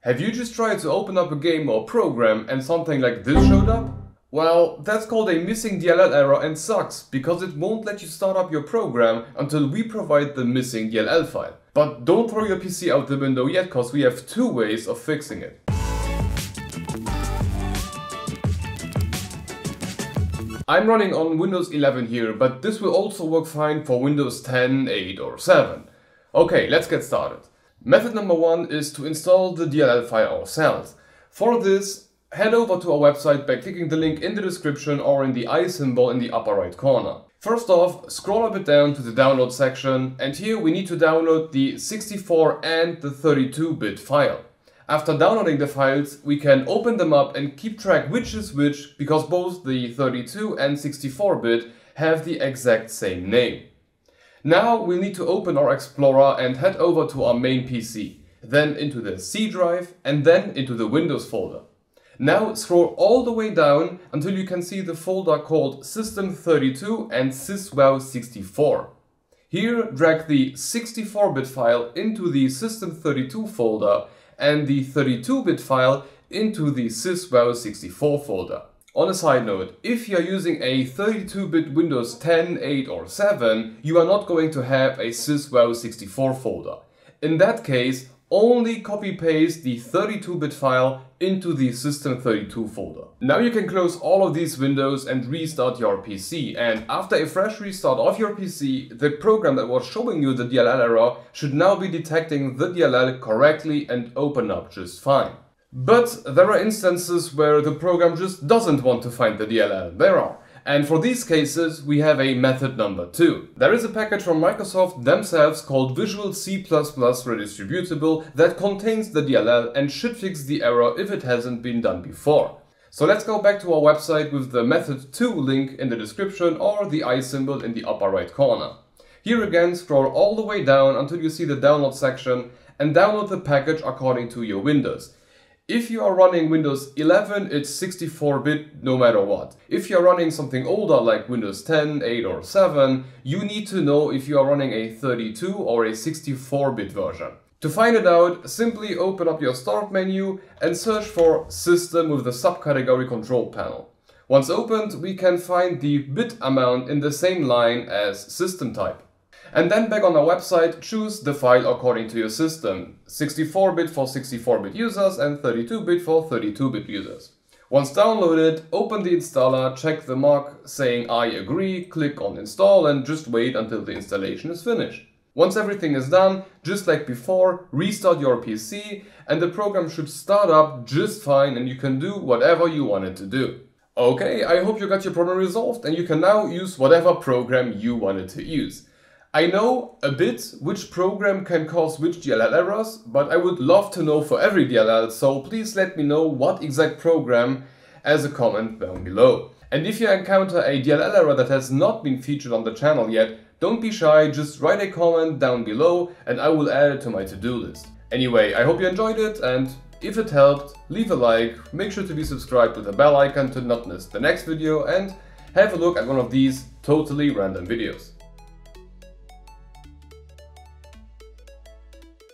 Have you just tried to open up a game or program and something like this showed up? Well, that's called a missing DLL error and sucks, because it won't let you start up your program until we provide the missing DLL file. But don't throw your PC out the window yet, cause we have two ways of fixing it. I'm running on Windows 11 here, but this will also work fine for Windows 10, 8 or 7. Okay, let's get started. Method number one is to install the DLL file ourselves. For this, head over to our website by clicking the link in the description or in the I symbol in the upper right corner. First off, scroll a bit down to the download section, and here we need to download the 64 and the 32-bit file. After downloading the files, we can open them up and keep track which is which, because both the 32 and 64-bit have the exact same name. Now we'll need to open our Explorer and head over to our main PC, then into the C drive and then into the Windows folder. Now scroll all the way down until you can see the folder called System32 and Syswow64. Here drag the 64-bit file into the System32 folder and the 32-bit file into the Syswow64 folder. On a side note, if you are using a 32-bit Windows 10, 8 or 7, you are not going to have a Syswow64 folder. In that case, only copy-paste the 32-bit file into the System32 folder. Now you can close all of these windows and restart your PC, and after a fresh restart of your PC, the program that was showing you the DLL error should now be detecting the DLL correctly and open up just fine. But there are instances where the program just doesn't want to find the DLL. There are. And for these cases, we have a method number two. There is a package from Microsoft themselves called Visual C++ Redistributable that contains the DLL and should fix the error if it hasn't been done before. So let's go back to our website with the method 2 link in the description or the I symbol in the upper right corner. Here again, scroll all the way down until you see the download section and download the package according to your Windows. If you are running Windows 11, it's 64-bit no matter what. If you are running something older like Windows 10, 8 or 7, you need to know if you are running a 32 or a 64-bit version. To find it out, simply open up your Start menu and search for System with the subcategory Control Panel. Once opened, we can find the bit amount in the same line as System type. And then back on our website, choose the file according to your system. 64-bit for 64-bit users and 32-bit for 32-bit users. Once downloaded, open the installer, check the mark saying I agree, click on install and just wait until the installation is finished. Once everything is done, just like before, restart your PC and the program should start up just fine and you can do whatever you want it to do. Okay, I hope you got your problem resolved and you can now use whatever program you wanted to use. I know a bit which program can cause which DLL errors, but I would love to know for every DLL, so please let me know what exact program as a comment down below. And if you encounter a DLL error that has not been featured on the channel yet, don't be shy, just write a comment down below and I will add it to my to-do list. Anyway, I hope you enjoyed it, and if it helped, leave a like, make sure to be subscribed with the bell icon to not miss the next video, and have a look at one of these totally random videos.